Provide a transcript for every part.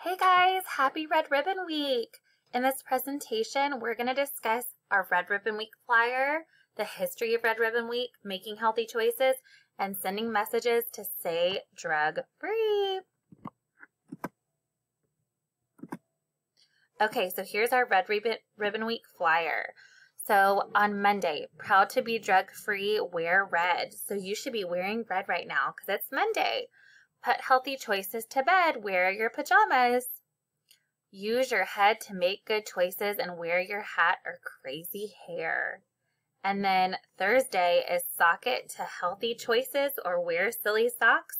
Hey guys, happy Red Ribbon Week! In this presentation, we're going to discuss our Red Ribbon Week flyer, the history of Red Ribbon Week, making healthy choices, and sending messages to stay drug-free. Okay, so here's our Red Ribbon Week flyer. So on Monday, proud to be drug-free, wear red. So you should be wearing red right now because it's Monday. Put healthy choices to bed. Wear your pajamas. Use your head to make good choices and wear your hat or crazy hair. And then Thursday is sock it to healthy choices or wear silly socks.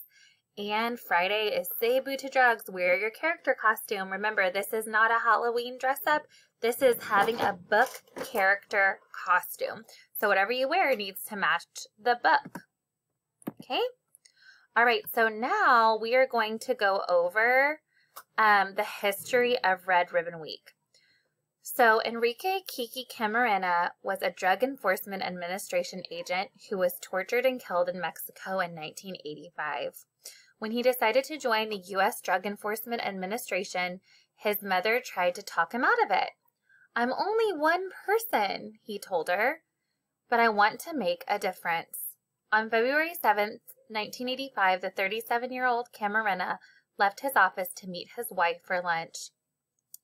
And Friday is say boo to drugs. Wear your character costume. Remember, this is not a Halloween dress up. This is having a book character costume. So whatever you wear needs to match the book. Okay? All right, so now we are going to go over the history of Red Ribbon Week. So Enrique Kiki Camarena was a Drug Enforcement Administration agent who was tortured and killed in Mexico in 1985. When he decided to join the U.S. Drug Enforcement Administration, his mother tried to talk him out of it. "I'm only one person," he told her, "but I want to make a difference." On February 7th, 1985, the 37-year-old Camarena left his office to meet his wife for lunch.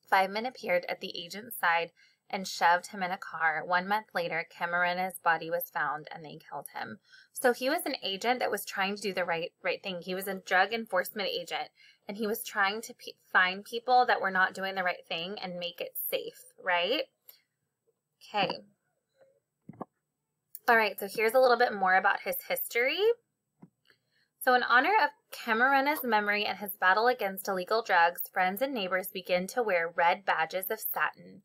5 men appeared at the agent's side and shoved him in a car. 1 month later, Camarena's body was found and they killed him. So he was an agent that was trying to do the right thing. He was a drug enforcement agent, and he was trying to find people that were not doing the right thing and make it safe, right? Okay. All right, so here's a little bit more about his history. So in honor of Camarena's memory and his battle against illegal drugs, friends and neighbors begin to wear red badges of satin.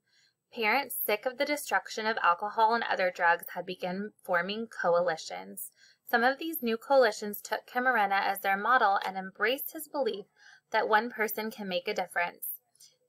Parents, sick of the destruction of alcohol and other drugs, had begun forming coalitions. Some of these new coalitions took Camarena as their model and embraced his belief that one person can make a difference.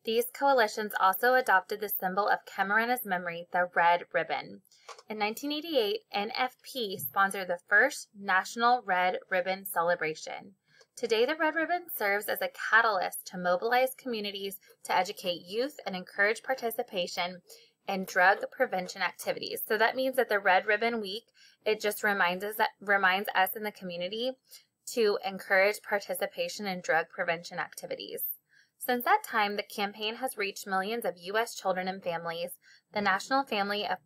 These coalitions also adopted the symbol of Camarena's memory, the red ribbon. In 1988, NFP sponsored the first National Red Ribbon Celebration. Today, the Red Ribbon serves as a catalyst to mobilize communities to educate youth and encourage participation in drug prevention activities. So that means that the Red Ribbon Week, it just reminds us in the community to encourage participation in drug prevention activities. Since that time, the campaign has reached millions of U.S. children and families. The National Family of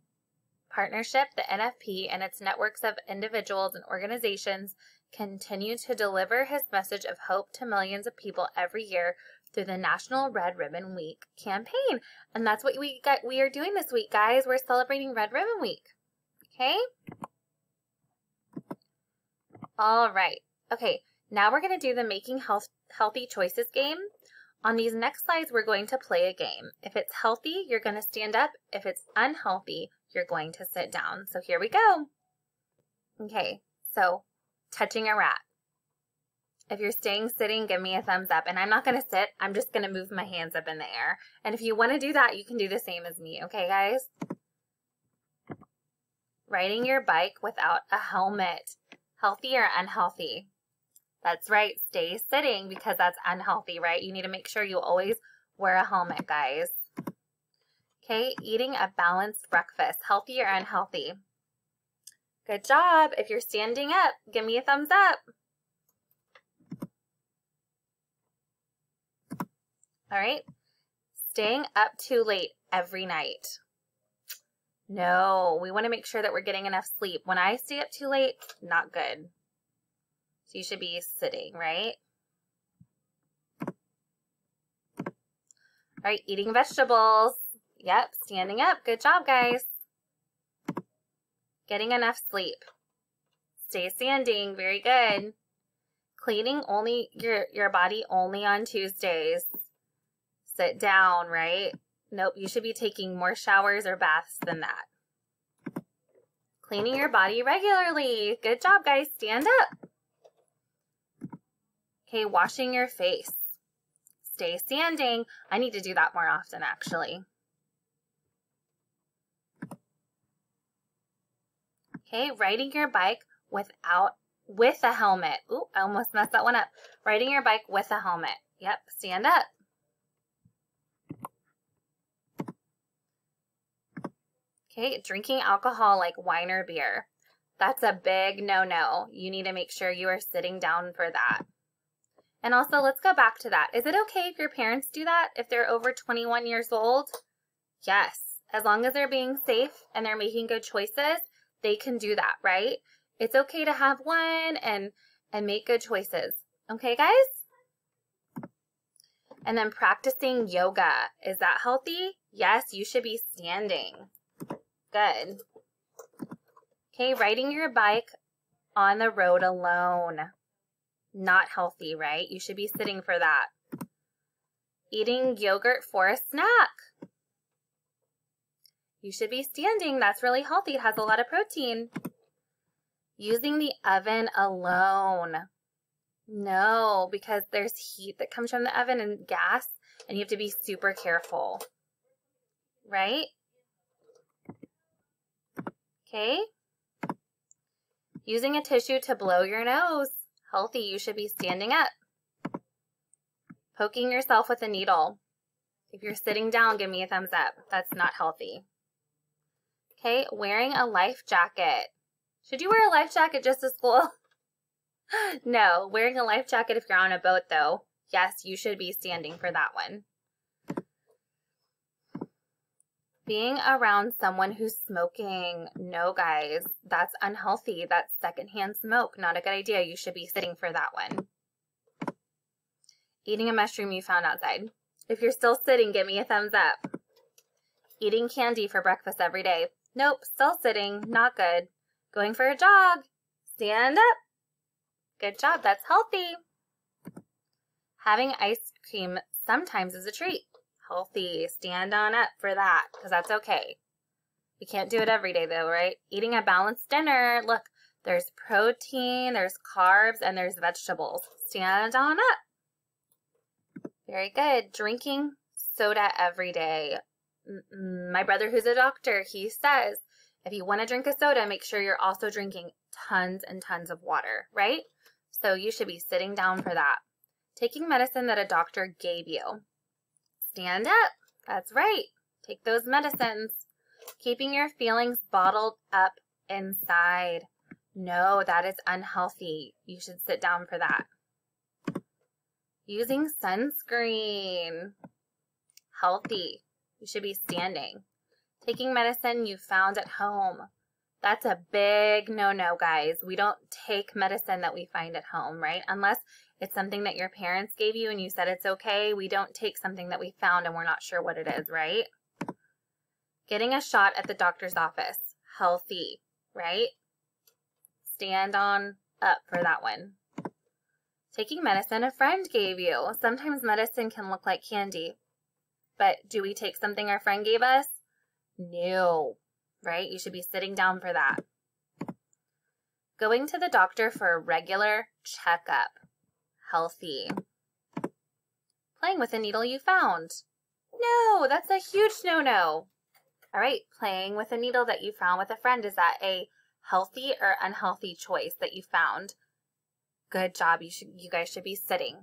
Partnership, the NFP, and its networks of individuals and organizations continue to deliver his message of hope to millions of people every year through the National Red Ribbon Week campaign. And that's what we are doing this week, guys. We're celebrating Red Ribbon Week. Okay? All right. Okay, now we're going to do the Making Healthy Choices game. On these next slides, we're going to play a game. If it's healthy, you're going to stand up. If it's unhealthy, you're going to sit down. So here we go. Okay, so touching a rat. If you're staying sitting, give me a thumbs up. And I'm not going to sit. I'm just going to move my hands up in the air. And if you want to do that, you can do the same as me. Okay, guys? Riding your bike without a helmet. Healthy or unhealthy? That's right. Stay sitting because that's unhealthy, right? You need to make sure you always wear a helmet, guys. Okay, eating a balanced breakfast. Healthy or unhealthy? Good job. If you're standing up, give me a thumbs up. All right. Staying up too late every night. No, we want to make sure that we're getting enough sleep. When I stay up too late, not good. So you should be sitting, right? All right, eating vegetables. Yep, standing up. Good job, guys. Getting enough sleep. Stay standing. Very good. Cleaning only your body only on Tuesdays. Sit down, right? Nope, you should be taking more showers or baths than that. Cleaning your body regularly. Good job, guys. Stand up. Okay, washing your face. Stay standing. I need to do that more often, actually. Okay, riding your bike with a helmet. Ooh, I almost messed that one up. Riding your bike with a helmet. Yep, stand up. Okay, drinking alcohol like wine or beer. That's a big no-no. You need to make sure you are sitting down for that. And also, let's go back to that. Is it okay if your parents do that if they're over 21 years old? Yes. As long as they're being safe and they're making good choices, they can do that, right? It's okay to have one and make good choices. Okay, guys? And then practicing yoga. Is that healthy? Yes, you should be standing. Good. Okay, riding your bike on the road alone. Not healthy, right? You should be sitting for that. Eating yogurt for a snack. You should be standing. That's really healthy. It has a lot of protein. Using the oven alone. No, because there's heat that comes from the oven and gas, and you have to be super careful. Right? Okay. Using a tissue to blow your nose. Healthy. You should be standing up. Poking yourself with a needle. If you're sitting down, give me a thumbs up. That's not healthy. Okay, wearing a life jacket. Should you wear a life jacket just to school? No, wearing a life jacket if you're on a boat though. Yes, you should be standing for that one. Being around someone who's smoking. No, guys, that's unhealthy. That's secondhand smoke. Not a good idea. You should be sitting for that one. Eating a mushroom you found outside. If you're still sitting, give me a thumbs up. Eating candy for breakfast every day. Nope, still sitting. Not good. Going for a jog. Stand up. Good job. That's healthy. Having ice cream sometimes is a treat. Healthy. Stand on up for that because that's okay. We can't do it every day though, right? Eating a balanced dinner. Look, there's protein, there's carbs, and there's vegetables. Stand on up. Very good. Drinking soda every day. My brother who's a doctor, he says, if you want to drink a soda, make sure you're also drinking tons and tons of water, right? So you should be sitting down for that. Taking medicine that a doctor gave you. Stand up. That's right. Take those medicines. Keeping your feelings bottled up inside. No, that is unhealthy. You should sit down for that. Using sunscreen. Healthy. You should be standing. Taking medicine you found at home. That's a big no-no, guys. We don't take medicine that we find at home, right? Unless it's something that your parents gave you and you said it's okay. We don't take something that we found and we're not sure what it is, right? Getting a shot at the doctor's office. Healthy, right? Stand on up for that one. Taking medicine a friend gave you. Sometimes medicine can look like candy. But do we take something our friend gave us? No, right? You should be sitting down for that. Going to the doctor for a regular checkup. Healthy. Playing with a needle you found. No, that's a huge no-no. All right, playing with a needle that you found with a friend. Is that a healthy or unhealthy choice that you found? Good job. You guys should be sitting.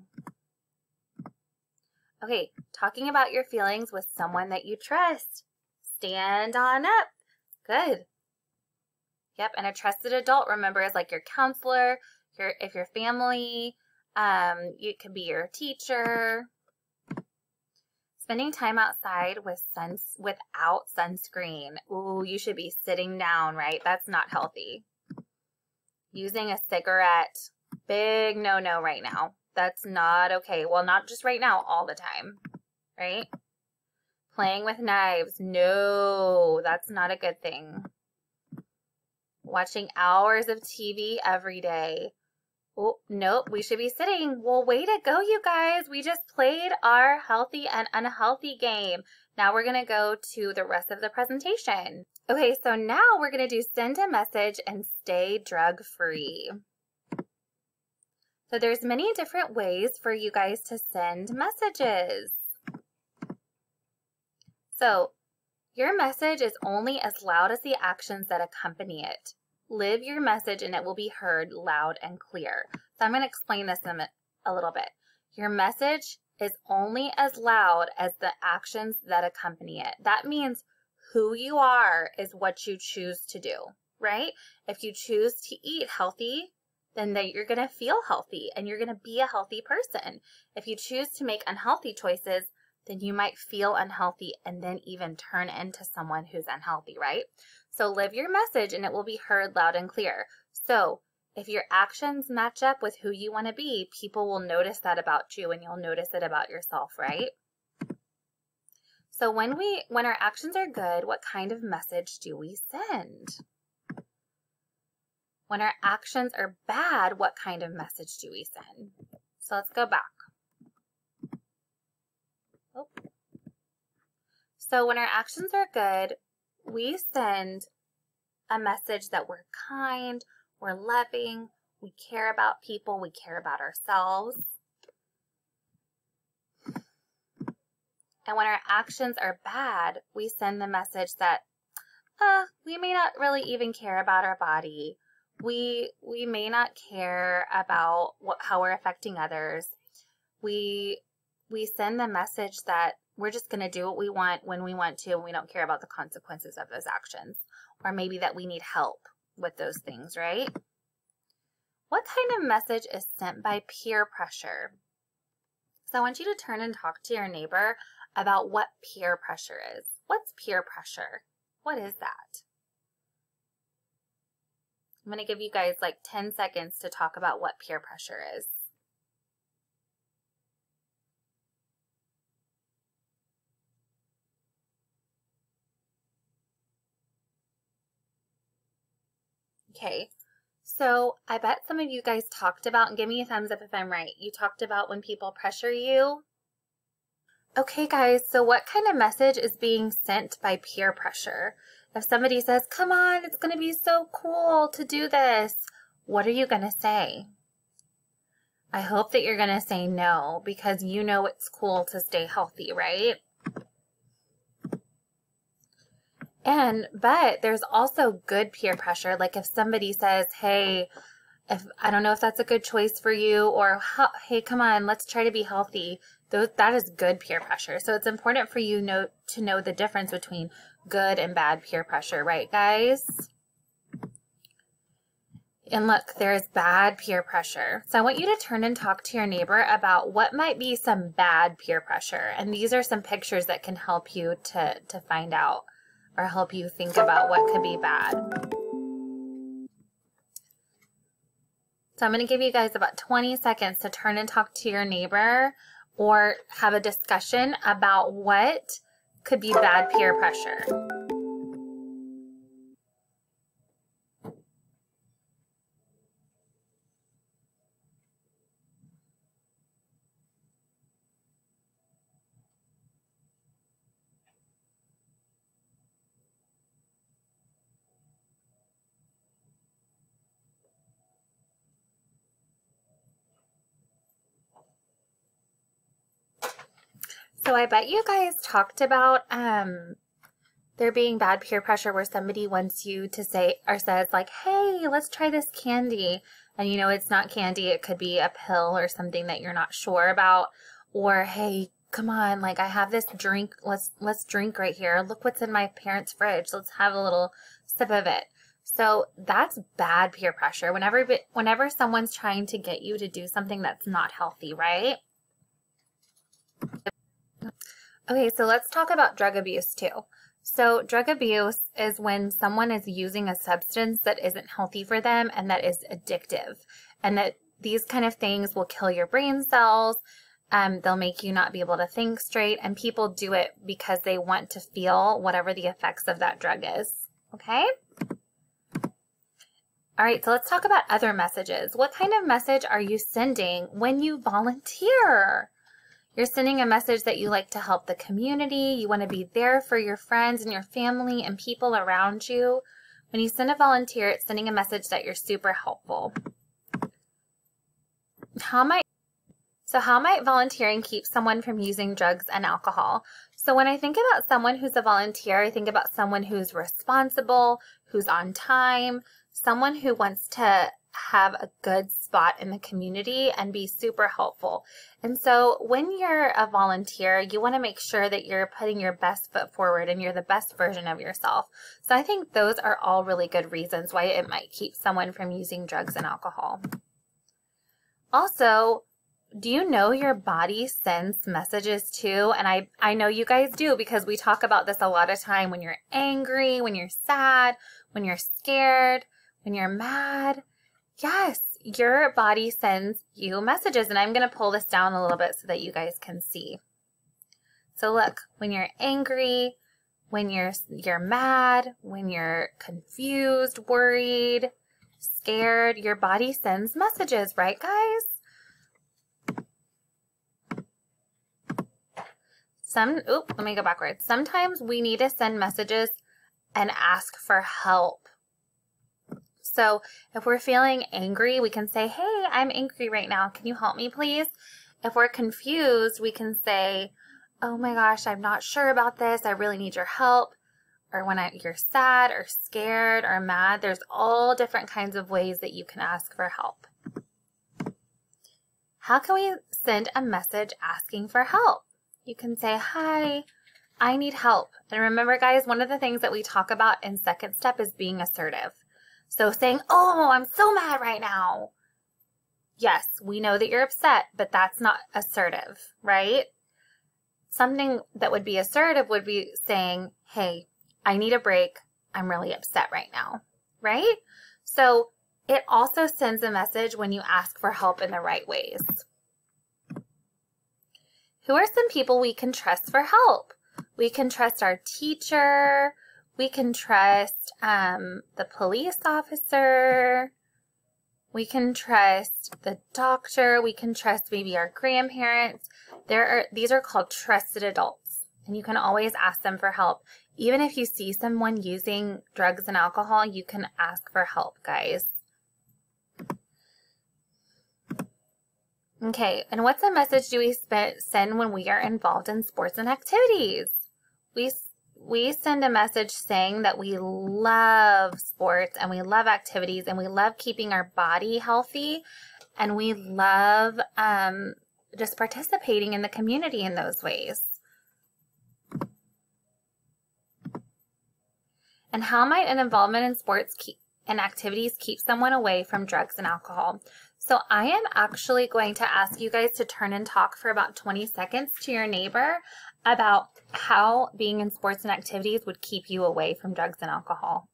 Okay, talking about your feelings with someone that you trust. Stand on up. Good. Yep, and a trusted adult, remember, is like your counselor, if your family, it could be your teacher. Spending time outside without sunscreen. Ooh, you should be sitting down, right? That's not healthy. Using a cigarette. Big no-no right now. That's not okay. Well, not just right now, all the time, right? Playing with knives. No, that's not a good thing. Watching hours of TV every day. Oh, nope, we should be sitting. Well, way to go, you guys. We just played our healthy and unhealthy game. Now we're going to go to the rest of the presentation. Okay, so now we're going to do send a message and stay drug-free. So there's many different ways for you guys to send messages. So your message is only as loud as the actions that accompany it. Live your message and it will be heard loud and clear. So I'm going to explain this in a little bit. Your message is only as loud as the actions that accompany it. That means Who you are is what you choose to do, right? If you choose to eat healthy, then you're going to feel healthy and you're going to be a healthy person. If you choose to make unhealthy choices, then you might feel unhealthy and then even turn into someone who's unhealthy, right? So live your message and it will be heard loud and clear. So if your actions match up with who you want to be, people will notice that about you and you'll notice it about yourself, right? So when our actions are good, what kind of message do we send? When our actions are bad, what kind of message do we send? So let's go back. Oh. So when our actions are good, we send a message that we're kind, we're loving, we care about people, we care about ourselves. And when our actions are bad, we send the message that we may not really even care about our body. We may not care about how we're affecting others. We send the message that we're just going to do what we want when we want to, and we don't care about the consequences of those actions. Or maybe that we need help with those things, right? What kind of message is sent by peer pressure? So I want you to turn and talk to your neighbor about what peer pressure is. What's peer pressure? What is that? I'm going to give you guys like 10 seconds to talk about what peer pressure is. Okay, so I bet some of you guys talked about, and give me a thumbs up if I'm right, you talked about when people pressure you. Okay guys, so what kind of message is being sent by peer pressure? If somebody says, come on, it's going to be so cool to do this, what are you going to say? I hope that you're going to say no, because you know it's cool to stay healthy, right? But there's also good peer pressure. Like if somebody says, hey, I don't know if that's a good choice for you, or hey, come on, let's try to be healthy. That is good peer pressure. So it's important for you to know the difference between good and bad peer pressure, right, guys? And look, there's bad peer pressure. So I want you to turn and talk to your neighbor about what might be some bad peer pressure. And these are some pictures that can help you to find out or help you think about what could be bad. So I'm going to give you guys about 20 seconds to turn and talk to your neighbor or have a discussion about what could be bad peer pressure. So I bet you guys talked about there being bad peer pressure where somebody wants you to say or says like, hey, let's try this candy. And you know, it's not candy. It could be a pill or something that you're not sure about. Or, hey, come on, like I have this drink. Let's drink right here. Look what's in my parents' fridge. Let's have a little sip of it. So that's bad peer pressure. Whenever someone's trying to get you to do something that's not healthy, right? Okay, so let's talk about drug abuse too. So drug abuse is when someone is using a substance that isn't healthy for them and that is addictive. And that these kind of things will kill your brain cells. They'll make you not be able to think straight. And people do it because they want to feel whatever the effects of that drug is. Okay? All right, so let's talk about other messages. What kind of message are you sending when you volunteer? You're sending a message that you like to help the community. You want to be there for your friends and your family and people around you. When you send a volunteer, it's sending a message that you're super helpful. How might volunteering keep someone from using drugs and alcohol? So when I think about someone who's a volunteer, I think about someone who's responsible, who's on time, someone who wants to have a good spot in the community and be super helpful. And so when you're a volunteer, you want to make sure that you're putting your best foot forward and you're the best version of yourself. So I think those are all really good reasons why it might keep someone from using drugs and alcohol. Also, do you know your body sends messages too? And I know you guys do, because we talk about this a lot of time. When you're angry, when you're sad, when you're scared, when you're mad, yes, your body sends you messages. And I'm going to pull this down a little bit so that you guys can see. So look, when you're angry, when you're mad, when you're confused, worried, scared, your body sends messages, right, guys? Let me go backwards. Sometimes we need to send messages and ask for help. So if we're feeling angry, we can say, hey, I'm angry right now. Can you help me, please? If we're confused, we can say, oh my gosh, I'm not sure about this. I really need your help. Or when you're sad or scared or mad, there's all different kinds of ways that you can ask for help. How can we send a message asking for help? You can say, hi, I need help. And remember, guys, one of the things that we talk about in second step is being assertive. So saying, oh, I'm so mad right now. Yes, we know that you're upset, but that's not assertive, right? Something that would be assertive would be saying, hey, I need a break. I'm really upset right now, right? So it also sends a message when you ask for help in the right ways. Who are some people we can trust for help? We can trust our teacher. We can trust the police officer. We can trust the doctor. We can trust maybe our grandparents. These are called trusted adults, and you can always ask them for help. Even if you see someone using drugs and alcohol, you can ask for help, guys. Okay, and what's a message do we send when we are involved in sports and activities? We send a message saying that we love sports and we love activities and we love keeping our body healthy and we love just participating in the community in those ways. And how might an involvement in sports and activities keep someone away from drugs and alcohol? So I am actually going to ask you guys to turn and talk for about 20 seconds to your neighbor about how being in sports and activities would keep you away from drugs and alcohol.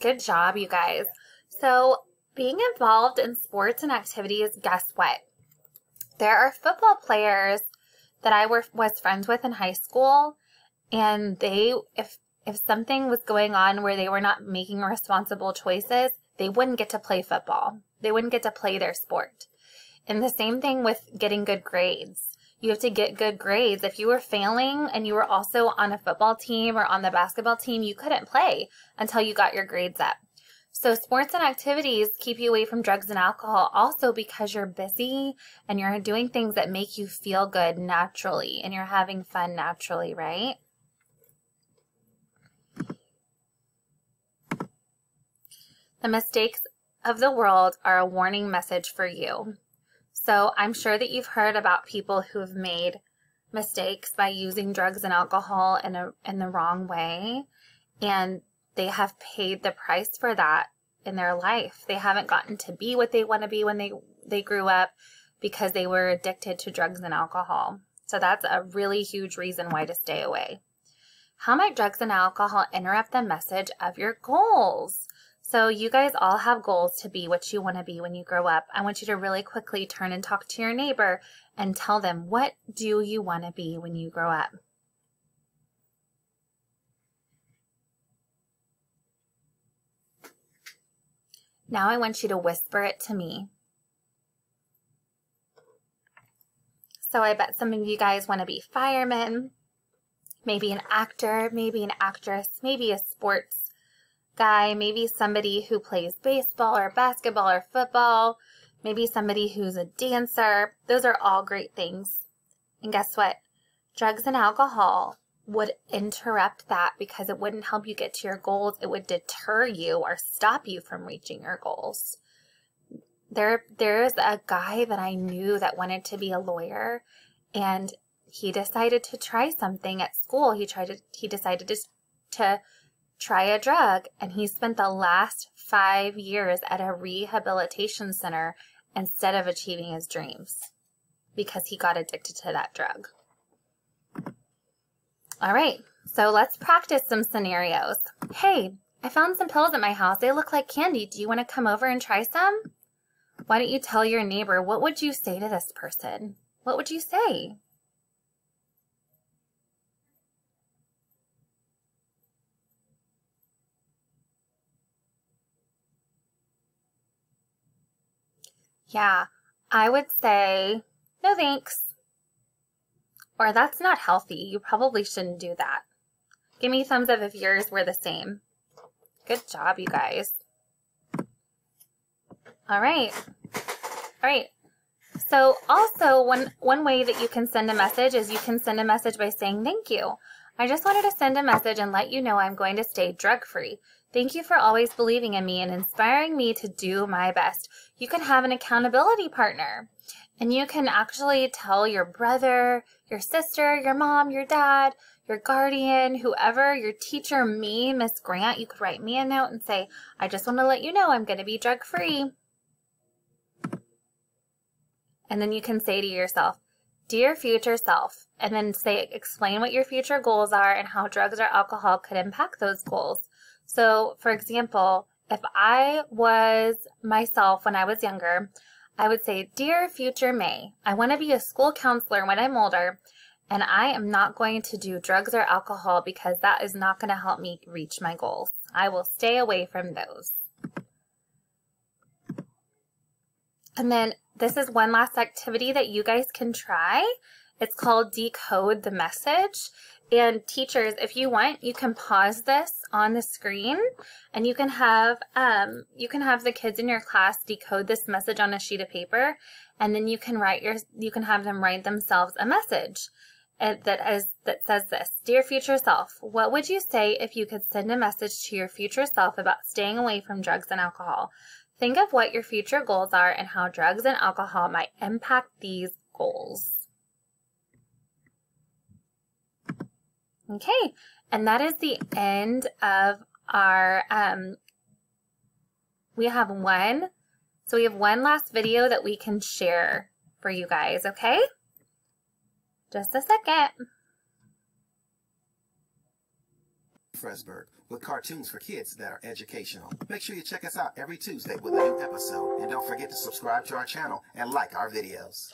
Good job, you guys. So being involved in sports and activities, guess what? There are football players that I was friends with in high school, and if something was going on where they were not making responsible choices, they wouldn't get to play football. They wouldn't get to play their sport. And the same thing with getting good grades. You have to get good grades. If you were failing and you were also on a football team or on the basketball team, you couldn't play until you got your grades up. So sports and activities keep you away from drugs and alcohol also because you're busy and you're doing things that make you feel good naturally and you're having fun naturally, right? The mistakes of the world are a warning message for you. So I'm sure that you've heard about people who have made mistakes by using drugs and alcohol in the wrong way, and they have paid the price for that in their life. They haven't gotten to be what they want to be when they grew up because they were addicted to drugs and alcohol. So that's a really huge reason why to stay away. How might drugs and alcohol interrupt the message of your goals? So you guys all have goals to be what you want to be when you grow up. I want you to really quickly turn and talk to your neighbor and tell them, what do you want to be when you grow up? Now I want you to whisper it to me. So I bet some of you guys want to be firemen. maybe an actor, maybe an actress, maybe a sports guy, maybe somebody who plays baseball or basketball or football, maybe somebody who's a dancer. Those are all great things. And guess what? Drugs and alcohol would interrupt that because it wouldn't help you get to your goals. It would deter you or stop you from reaching your goals. There's a guy that I knew that wanted to be a lawyer, and he decided to try something at school. He decided to try a drug, and he spent the last 5 years at a rehabilitation center instead of achieving his dreams because he got addicted to that drug. All right, so let's practice some scenarios. Hey, I found some pills at my house. They look like candy. Do you want to come over and try some? Why don't you tell your neighbor? What would you say to this person? What would you say? Yeah, I would say, no thanks. Or that's not healthy. You probably shouldn't do that. Give me a thumbs up if yours were the same. Good job, you guys. All right. So also one way that you can send a message is you can send a message by saying, thank you. I just wanted to send a message and let you know I'm going to stay drug-free. Thank you for always believing in me and inspiring me to do my best. You can have an accountability partner, and you can actually tell your brother, your sister, your mom, your dad, your guardian, whoever, your teacher, me, Miss Grant. You could write me a note and say, I just want to let you know I'm going to be drug-free. And then you can say to yourself, dear future self, and then explain what your future goals are and how drugs or alcohol could impact those goals. So, for example, if I was myself when I was younger, I would say, dear future May, I want to be a school counselor when I'm older, and I am not going to do drugs or alcohol because that is not going to help me reach my goals. I will stay away from those. And then this is one last activity that you guys can try. It's called Decode the Message. And teachers, if you want, you can pause this on the screen, and you can have the kids in your class decode this message on a sheet of paper, and then you can have them write themselves a message that says this: Dear future self, what would you say if you could send a message to your future self about staying away from drugs and alcohol? Think of what your future goals are and how drugs and alcohol might impact these goals. Okay, and that is the end of our, we have one last video that we can share for you guys, okay? Just a second. Fresburg, with cartoons for kids that are educational. Make sure you check us out every Tuesday with a new episode, and don't forget to subscribe to our channel and like our videos.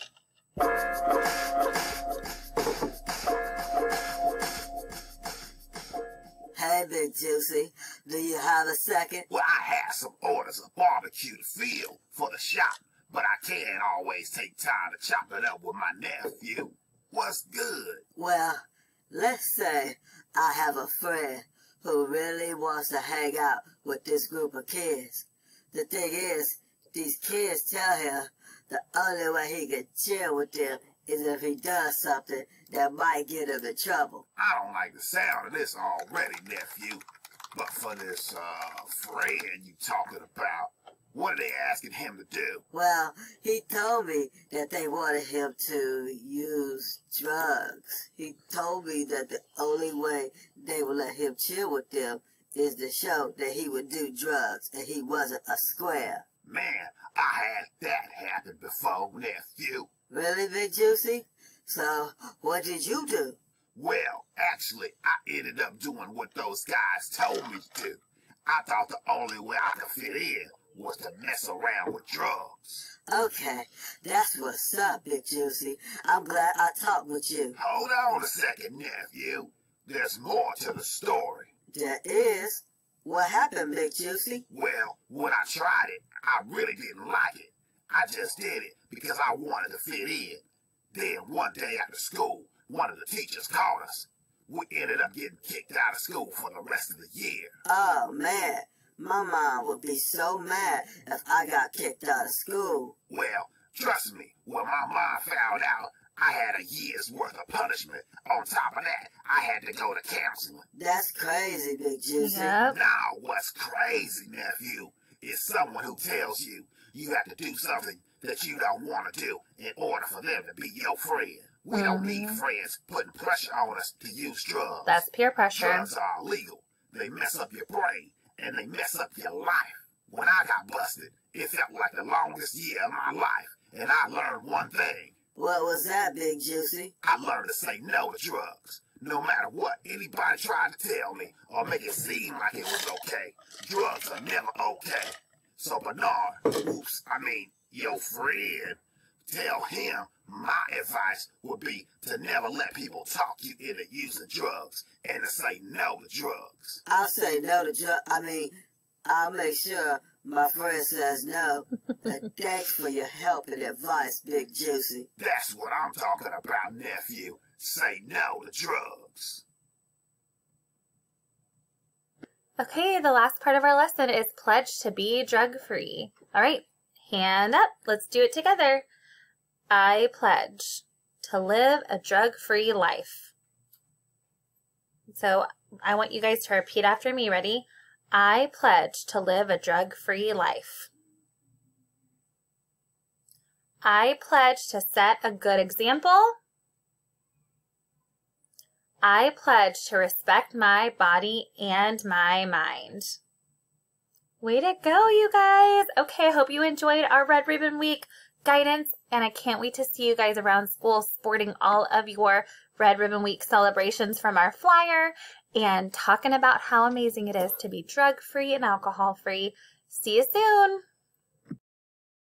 Hey, Big Juicy, do you have a second? Well, I have some orders of barbecue to fill for the shop, but I can't always take time to chop it up with my nephew. What's good? Well, let's say I have a friend who really wants to hang out with this group of kids. The thing is, these kids tell him the only way he can chill with them is if he does something that might get him in trouble. I don't like the sound of this already, nephew. But for this, friend you talking about, what are they asking him to do? Well, he told me that they wanted him to use drugs. He told me that the only way they would let him chill with them is to show that he would do drugs and he wasn't a square. Man, I had that happen before, nephew. Really, Big Juicy? So, what did you do? Well, actually, I ended up doing what those guys told me to do. I thought the only way I could fit in was to mess around with drugs. Okay, that's what's up, Big Juicy. I'm glad I talked with you. Hold on a second, nephew. There's more to the story. There is? What happened, Big Juicy? Well, when I tried it, I really didn't like it. I just did it because I wanted to fit in. Then one day after school, one of the teachers called us. we ended up getting kicked out of school for the rest of the year. Oh, man. My mom would be so mad if I got kicked out of school. Well, trust me, when my mom found out, I had a year's worth of punishment. On top of that, I had to go to counseling. That's crazy, Big Juicy. Yep. Now, what's crazy, nephew, is someone who tells you you have to do something that you don't want to do in order for them to be your friend. We don't need friends putting pressure on us to use drugs. That's peer pressure. Drugs are illegal. They mess up your brain, and they mess up your life. When I got busted, it felt like the longest year of my life, and I learned one thing. What was that, Big Juicy? I learned to say no to drugs. No matter what anybody tried to tell me or make it seem like it was okay, drugs are never okay. So Bernard, your friend, tell him my advice would be to never let people talk you into using drugs and to say no to drugs. I'll say no to drugs. I'll make sure my friend says no. But thanks for your help and advice, Big Juicy. That's what I'm talking about, nephew. Say no to drugs. Okay, the last part of our lesson is pledge to be drug-free. All right, hand up. Let's do it together. I pledge to live a drug-free life. So I want you guys to repeat after me. Ready? I pledge to live a drug-free life. I pledge to set a good example. I pledge to respect my body and my mind. Way to go, you guys. Okay, I hope you enjoyed our Red Ribbon Week guidance, and I can't wait to see you guys around school sporting all of your Red Ribbon Week celebrations from our flyer and talking about how amazing it is to be drug-free and alcohol-free. See you soon.